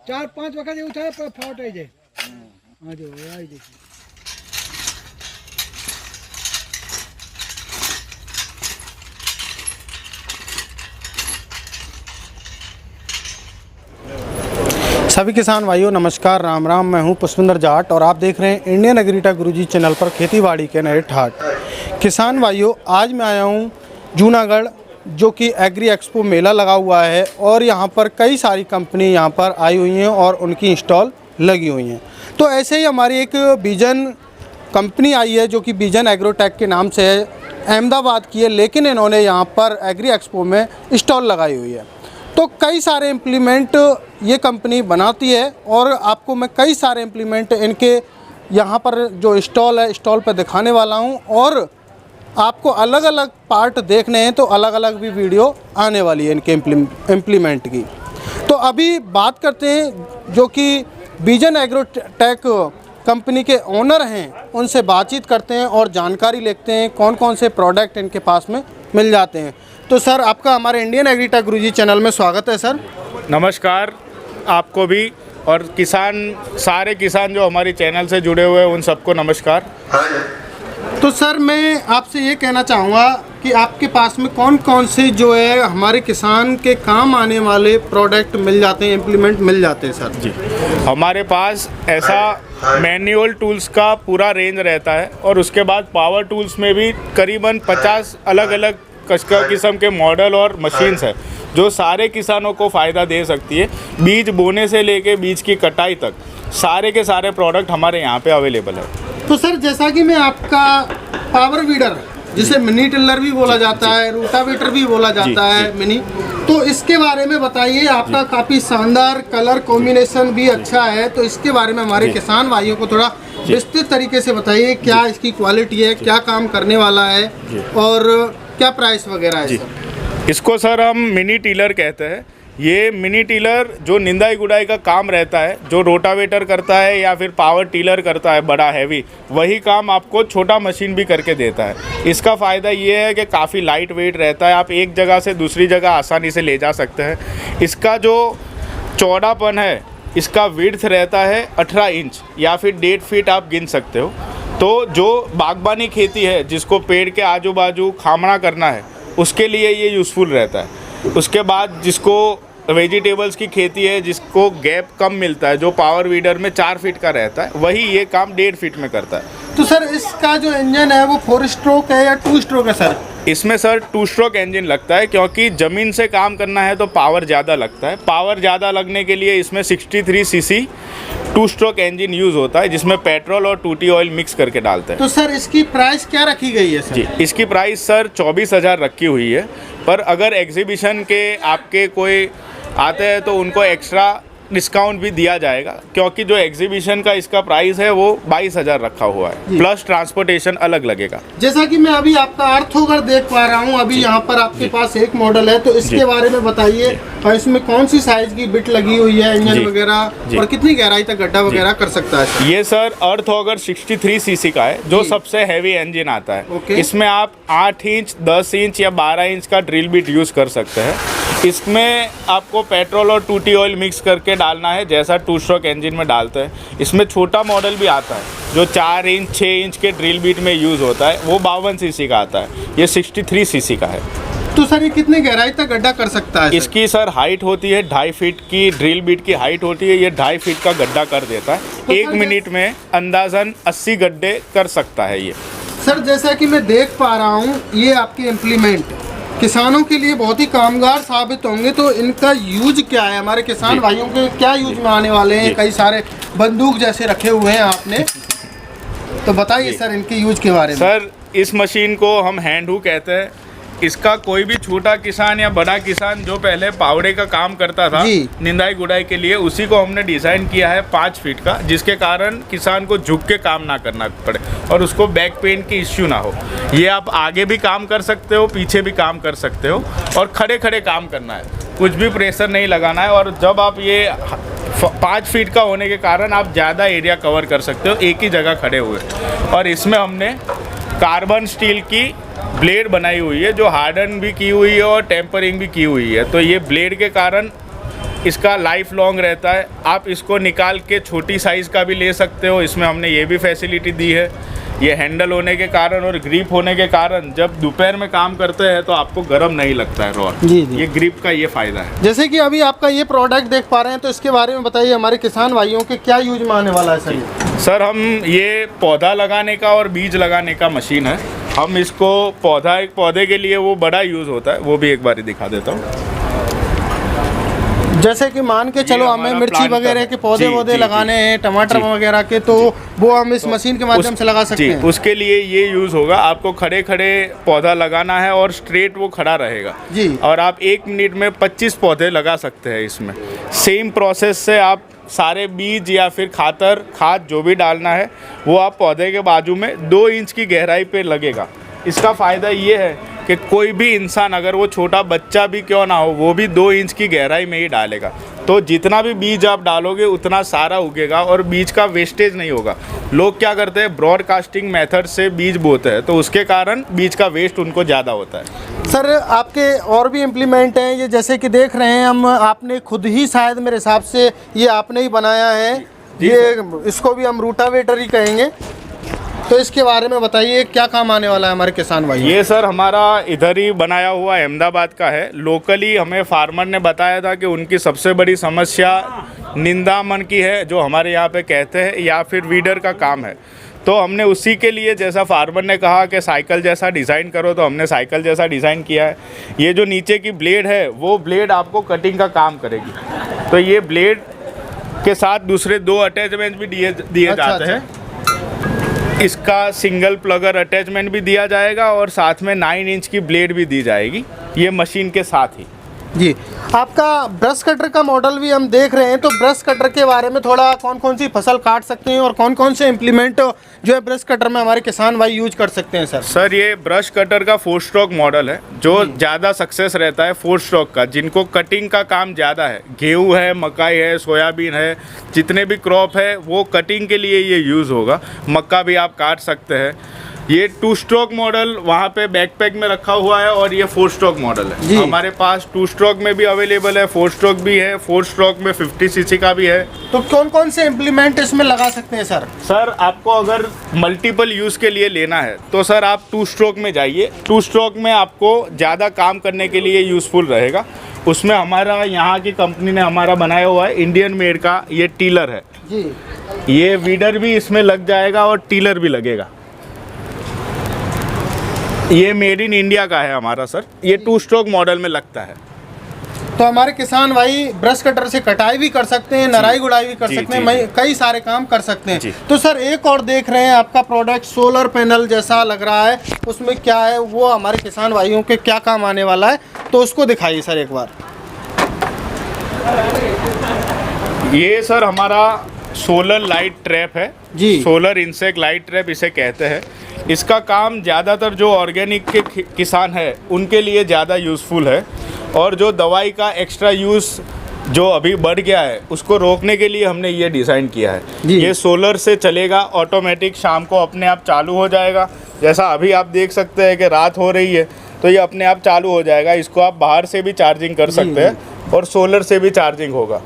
4-5 वक्त उठाए पर फाट आई जाए। हाँ जो आई देखिए सभी किसान भाइयों नमस्कार, राम राम। मैं हूं पुष्पिंदर जाट और आप देख रहे हैं इंडियन एग्रीटेक गुरुजी चैनल पर खेतीबाड़ी के नए ठाट। किसान भाइयों, आज मैं आया हूं जूनागढ़, जो कि एग्री एक्सपो मेला लगा हुआ है और यहां पर कई सारी कंपनी यहां पर आई हुई हैं और उनकी इंस्टॉल लगी हुई हैं। तो ऐसे ही हमारी एक बीजन कंपनी आई है जो कि बीजन एग्रोटेक के नाम से है, अहमदाबाद की है, लेकिन इन्होंने यहाँ पर एग्री एक्सपो में स्टॉल लगाई हुई है। तो कई सारे इम्प्लीमेंट ये कंपनी बनाती है और आपको मैं कई सारे इम्प्लीमेंट इनके यहाँ पर जो स्टॉल है स्टॉल पर दिखाने वाला हूँ और आपको अलग अलग पार्ट देखने हैं तो अलग अलग भी वीडियो आने वाली है इनके इम्प्लीमेंट की। तो अभी बात करते हैं जो कि बीजन एग्रोटेक कंपनी के ओनर हैं, उनसे बातचीत करते हैं और जानकारी लेते हैं कौन कौन से प्रोडक्ट इनके पास में मिल जाते हैं। तो सर, आपका हमारे इंडियन एग्रीटेक गुरुजी चैनल में स्वागत है सर। नमस्कार आपको भी, और सारे किसान जो हमारे चैनल से जुड़े हुए हैं उन सबको नमस्कार। तो सर, मैं आपसे ये कहना चाहूँगा कि आपके पास में कौन कौन से जो है हमारे किसान के काम आने वाले प्रोडक्ट मिल जाते हैं, इम्प्लीमेंट मिल जाते हैं सर? जी, हमारे पास ऐसा मैनुअल टूल्स का पूरा रेंज रहता है और उसके बाद पावर टूल्स में भी करीबन 50 अलग अलग किस्म के मॉडल और मशीन्स है जो सारे किसानों को फ़ायदा दे सकती है। बीज बोने से लेके बीज की कटाई तक सारे के सारे प्रोडक्ट हमारे यहाँ पे अवेलेबल है। तो सर, जैसा कि मैं आपका पावर वीडर, जिसे मिनी टिलर भी बोला जाता है, रोटावेटर भी बोला जाता है मिनी, तो इसके बारे में बताइए। आपका काफ़ी शानदार कलर कॉम्बिनेशन भी अच्छा है, तो इसके बारे में हमारे किसान भाइयों को थोड़ा विस्तृत तरीके से बताइए। क्या इसकी क्वालिटी है, क्या काम करने वाला है और क्या प्राइस वगैरह है? इसको सर हम मिनी टिलर कहते हैं। ये मिनी टिलर जो निंदाई गुड़ाई का काम रहता है, जो रोटावेटर करता है या फिर पावर टिलर करता है बड़ा हैवी, वही काम आपको छोटा मशीन भी करके देता है। इसका फ़ायदा ये है कि काफ़ी लाइट वेट रहता है, आप एक जगह से दूसरी जगह आसानी से ले जा सकते हैं। इसका जो चौड़ापन है, इसका विड्थ रहता है 18 इंच या फिर 1.5 फीट आप गिन सकते हो। तो जो बागबानी खेती है, जिसको पेड़ के आजू बाजू खामड़ा करना है, उसके लिए ये यूज़फुल रहता है। उसके बाद जिसको वेजिटेबल्स की खेती है, जिसको गैप कम मिलता है, जो पावर वीडर में 4 फीट का रहता है, वही ये काम 1.5 फीट में करता है। तो सर, इसका जो इंजन है वो 4 स्ट्रोक है या 2 स्ट्रोक है सर? इसमें सर 2 स्ट्रोक इंजन लगता है, क्योंकि ज़मीन से काम करना है तो पावर ज़्यादा लगता है। पावर ज़्यादा लगने के लिए इसमें 63 सीसी 2 स्ट्रोक इंजन यूज़ होता है, जिसमें पेट्रोल और टूटी ऑयल मिक्स करके डालते हैं। तो सर, इसकी प्राइस क्या रखी गई है सर? जी, इसकी प्राइस सर 24,000 रखी हुई है, पर अगर एग्जीबिशन के आपके कोई आते हैं तो उनको एक्स्ट्रा डिस्काउंट भी दिया जाएगा, क्योंकि जो एग्जीबिशन का इसका प्राइस है वो 22,000 रखा हुआ है, प्लस ट्रांसपोर्टेशन अलग लगेगा। जैसा कि मैं अभी आपका अर्थोगर देख पा रहा हूँ, अभी यहाँ पर आपके पास एक मॉडल है, तो इसके बारे में बताइए। और इसमें कौन सी साइज की बिट लगी हुई है, इंजन वगैरह, और कितनी गहराई तक गड्ढा वगैरह कर सकता है? ये सर अर्थोगर 63 सीसी का है, जो सबसे हैवी इंजन आता है। इसमें आप 8 इंच, 10 इंच या 12 इंच का ड्रिल बिट यूज़ कर सकते हैं। इसमें आपको पेट्रोल और टूटी ऑयल मिक्स करके डालना है, जैसा 2 स्ट्रोक इंजन में डालते हैं। इसमें छोटा मॉडल भी आता है जो 4 इंच 6 इंच के ड्रिल बीट में यूज़ होता है, वो 52 सीसी का आता है। ये 63 सीसी का है। तो सर, ये कितनी गहराई तक गड्ढा कर सकता है? इसकी सर हाइट होती है 2.5 फीट की, ड्रिल बीट की हाइट होती है, ये 2.5 फीट का गड्ढा कर देता है। तो 1 मिनट में अंदाजन 80 गड्ढे कर सकता है ये। सर, जैसा कि मैं देख पा रहा हूँ, ये आपके इम्प्लीमेंट किसानों के लिए बहुत ही कामगार साबित होंगे। तो इनका यूज क्या है, हमारे किसान भाइयों के क्या यूज में आने वाले हैं? कई सारे बंदूक जैसे रखे हुए हैं आपने, तो बताइए सर इनके यूज के बारे में। सर, इस मशीन को हम हैंड हू कहते हैं। इसका कोई भी छोटा किसान या बड़ा किसान जो पहले पावड़े का काम करता था निंदाई गुड़ाई के लिए, उसी को हमने डिज़ाइन किया है 5 फीट का, जिसके कारण किसान को झुक के काम ना करना पड़े और उसको बैक पेन की इश्यू ना हो। ये आप आगे भी काम कर सकते हो, पीछे भी काम कर सकते हो, और खड़े खड़े काम करना है, कुछ भी प्रेशर नहीं लगाना है। और जब आप ये 5 फीट का होने के कारण आप ज़्यादा एरिया कवर कर सकते हो एक ही जगह खड़े हुए। और इसमें हमने कार्बन स्टील की ब्लेड बनाई हुई है, जो हार्डन भी की हुई है और टेम्परिंग भी की हुई है। तो ये ब्लेड के कारण इसका लाइफ लॉन्ग रहता है। आप इसको निकाल के छोटी साइज़ का भी ले सकते हो, इसमें हमने ये भी फैसिलिटी दी है। ये हैंडल होने के कारण और ग्रिप होने के कारण जब दोपहर में काम करते हैं तो आपको गर्म नहीं लगता है रॉड। जी जी। ये ग्रिप का ये फ़ायदा है। जैसे कि अभी आपका ये प्रोडक्ट देख पा रहे हैं, तो इसके बारे में बताइए हमारे किसान भाइयों के क्या यूज में आने वाला है सर? सर हम ये पौधा लगाने का और बीज लगाने का मशीन है। हम इसको पौधे के लिए वो बड़ा यूज़ होता है, वो भी एक बार दिखा देता हूँ। जैसे कि मान के चलो हमें मिर्ची वगैरह के पौधे वौधे लगाने हैं, टमाटर वगैरह के, तो वो हम इस मशीन के माध्यम से लगा सकते हैं। उसके लिए ये यूज़ होगा। आपको खड़े खड़े पौधा लगाना है और स्ट्रेट वो खड़ा रहेगा जी। और आप 1 मिनट में 25 पौधे लगा सकते हैं इसमें। सेम प्रोसेस से आप सारे बीज या फिर खाद जो भी डालना है वो आप पौधे के बाजू में 2 इंच की गहराई पे लगेगा। इसका फ़ायदा ये है कि कोई भी इंसान, अगर वो छोटा बच्चा भी क्यों ना हो, वो भी 2 इंच की गहराई में ही डालेगा। तो जितना भी बीज आप डालोगे उतना सारा उगेगा और बीज का वेस्टेज नहीं होगा। लोग क्या करते हैं, ब्रॉडकास्टिंग मेथड से बीज बोते हैं, तो उसके कारण बीज का वेस्ट उनको ज़्यादा होता है। सर आपके और भी इम्प्लीमेंट हैं ये, जैसे कि देख रहे हैं हम, आपने खुद ही शायद मेरे हिसाब से ये आपने ही बनाया है ये, इसको भी हम रूटावेटर ही कहेंगे। तो इसके बारे में बताइए क्या काम आने वाला है हमारे किसान भाई? ये सर हमारा इधर ही बनाया हुआ अहमदाबाद का है। लोकली हमें फार्मर ने बताया था कि उनकी सबसे बड़ी समस्या निंदामन की है, जो हमारे यहाँ पे कहते हैं, या फिर वीडर का काम है। तो हमने उसी के लिए, जैसा फार्मर ने कहा कि साइकिल जैसा डिज़ाइन करो, तो हमने साइकिल जैसा डिज़ाइन किया है। ये जो नीचे की ब्लेड है वो ब्लेड आपको कटिंग का काम करेगी। तो ये ब्लेड के साथ दूसरे 2 अटैचमेंट भी दिए जाते हैं। इसका सिंगल प्लगर अटैचमेंट भी दिया जाएगा और साथ में 9 इंच की ब्लेड भी दी जाएगी ये मशीन के साथ ही। जी। आपका ब्रश कटर का मॉडल भी हम देख रहे हैं, तो ब्रश कटर के बारे में थोड़ा कौन कौन सी फसल काट सकते हैं और कौन कौन से इम्प्लीमेंट जो है ब्रश कटर में हमारे किसान भाई यूज कर सकते हैं? सर ये ब्रश कटर का 4 स्ट्रोक मॉडल है जो ज़्यादा सक्सेस रहता है 4 स्ट्रोक का। जिनको कटिंग का काम ज़्यादा है, गेहूँ है, मकाई है, सोयाबीन है, जितने भी क्रॉप है वो कटिंग के लिए ये यूज़ होगा। मक्का भी आप काट सकते हैं। ये 2 स्ट्रोक मॉडल वहाँ पे बैकपैक में रखा हुआ है और ये 4 स्ट्रोक मॉडल है। हमारे पास 2 स्ट्रोक में भी अवेलेबल है, 4 स्ट्रोक भी है, 4 स्ट्रोक में 50 सीसी का भी है। तो कौन कौन से इम्प्लीमेंट इसमें लगा सकते हैं सर? सर आपको अगर मल्टीपल यूज़ के लिए लेना है तो सर आप 2 स्ट्रोक में जाइए। 2 स्ट्रोक में आपको ज़्यादा काम करने के लिए यूज़फुल रहेगा। उसमें हमारा यहाँ की कंपनी ने हमारा बनाया हुआ है इंडियन मेड का ये टीलर है जी। ये वीडर भी इसमें लग जाएगा और टीलर भी लगेगा। ये मेड इन इंडिया का है हमारा सर। ये 2 स्ट्रोक मॉडल में लगता है। तो हमारे किसान भाई ब्रश कटर से कटाई भी कर सकते हैं, नराई गुड़ाई भी कर सकते हैं, कई सारे काम कर सकते हैं। तो सर एक और देख रहे हैं आपका प्रोडक्ट सोलर पैनल जैसा लग रहा है, उसमें क्या है वो हमारे किसान भाइयों के क्या काम आने वाला है, तो उसको दिखाइए सर एक बार। ये सर हमारा सोलर लाइट ट्रैप है जी। सोलर इंसेक्ट लाइट ट्रैप इसे कहते हैं। इसका काम ज़्यादातर जो ऑर्गेनिक के किसान है उनके लिए ज़्यादा यूज़फुल है और जो दवाई का एक्स्ट्रा यूज़ जो अभी बढ़ गया है उसको रोकने के लिए हमने ये डिज़ाइन किया है। ये सोलर से चलेगा, ऑटोमेटिक शाम को अपने आप चालू हो जाएगा। जैसा अभी आप देख सकते हैं कि रात हो रही है तो ये अपने आप चालू हो जाएगा। इसको आप बाहर से भी चार्जिंग कर सकते हैं और सोलर से भी चार्जिंग होगा।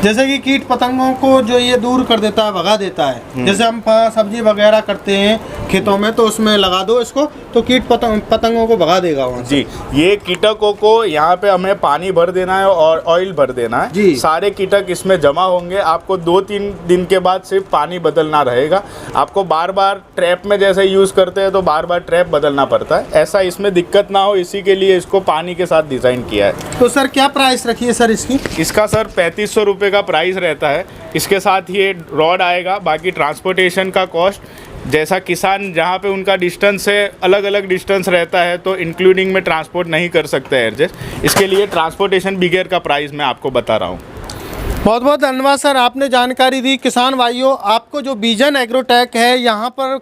जैसे कि कीट पतंगों को जो ये दूर कर देता है, भगा देता है। जैसे हम सब्जी वगैरह करते हैं खेतों में तो उसमें लगा दो इसको, तो कीट पतंगों को भगा देगा वहाँ से। जी। ये कीटकों को यहाँ पे हमें पानी भर देना है और ऑयल भर देना है जी। सारे कीटक इसमें जमा होंगे। आपको 2-3 दिन के बाद सिर्फ पानी बदलना रहेगा। आपको बार बार ट्रैप में जैसे यूज़ करते हैं तो बार बार ट्रैप बदलना पड़ता है। ऐसा इसमें दिक्कत ना हो, इसी के लिए इसको पानी के साथ डिज़ाइन किया है। तो सर क्या प्राइस रखी है सर इसकी? इसका सर 3500 रुपये का प्राइस रहता है। इसके साथ ये रॉड आएगा। बाकी ट्रांसपोर्टेशन का कॉस्ट जैसा किसान जहाँ पे उनका डिस्टेंस है, अलग अलग डिस्टेंस रहता है तो इंक्लूडिंग में ट्रांसपोर्ट नहीं कर सकते एडजस्ट। इसके लिए ट्रांसपोर्टेशन बिगेयर का प्राइस मैं आपको बता रहा हूँ। बहुत बहुत धन्यवाद सर, आपने जानकारी दी। किसान भाइयों, आपको जो विजन एग्रोटेक है यहाँ पर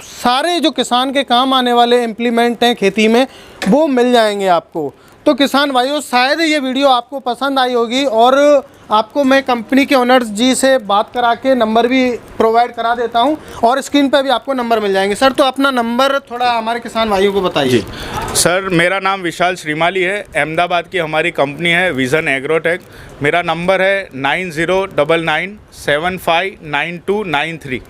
सारे जो किसान के काम आने वाले इम्प्लीमेंट हैं खेती में वो मिल जाएंगे आपको। तो किसान भाइयों शायद ये वीडियो आपको पसंद आई होगी और आपको मैं कंपनी के ओनर्स जी से बात करा के नंबर भी प्रोवाइड करा देता हूं और स्क्रीन पे भी आपको नंबर मिल जाएंगे। सर तो अपना नंबर थोड़ा हमारे किसान भाइयों को बताइए। सर मेरा नाम विशाल श्रीमाली है, अहमदाबाद की हमारी कंपनी है विज़न एग्रोटेक। मेरा नंबर है 9099759293।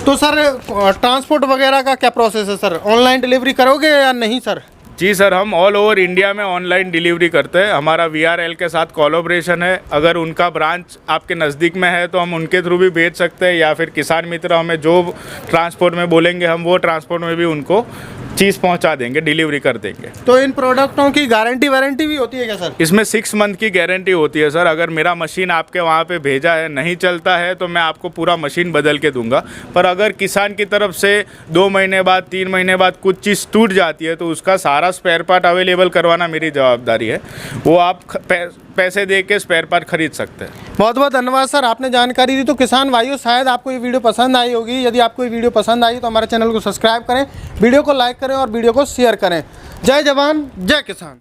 तो सर ट्रांसपोर्ट वगैरह का क्या प्रोसेस है सर, ऑनलाइन डिलीवरी करोगे या नहीं सर? जी सर, हम ऑल ओवर इंडिया में ऑनलाइन डिलीवरी करते हैं। हमारा VRL के साथ कोलैबोरेशन है। अगर उनका ब्रांच आपके नज़दीक में है तो हम उनके थ्रू भी भेज सकते हैं, या फिर किसान मित्र हमें जो ट्रांसपोर्ट में बोलेंगे हम वो ट्रांसपोर्ट में भी उनको चीज़ पहुंचा देंगे, डिलीवरी कर देंगे। तो इन प्रोडक्टों की गारंटी वारंटी भी होती है क्या सर? इसमें 6 मंथ की गारंटी होती है सर। अगर मेरा मशीन आपके वहाँ पे भेजा है, नहीं चलता है तो मैं आपको पूरा मशीन बदल के दूंगा। पर अगर किसान की तरफ से 2 महीने बाद 3 महीने बाद कुछ चीज़ टूट जाती है तो उसका सारा स्पेयर पार्ट अवेलेबल करवाना मेरी जवाबदारी है। वो आप पैसे दे के स्पेयर पार्ट खरीद सकते हैं। बहुत बहुत धन्यवाद सर, आपने जानकारी दी। तो किसान भाइयों शायद आपको ये वीडियो पसंद आई होगी। यदि आपको ये वीडियो पसंद आई तो हमारे चैनल को सब्सक्राइब करें, वीडियो को लाइक करें और वीडियो को शेयर करें। जय जवान जय किसान।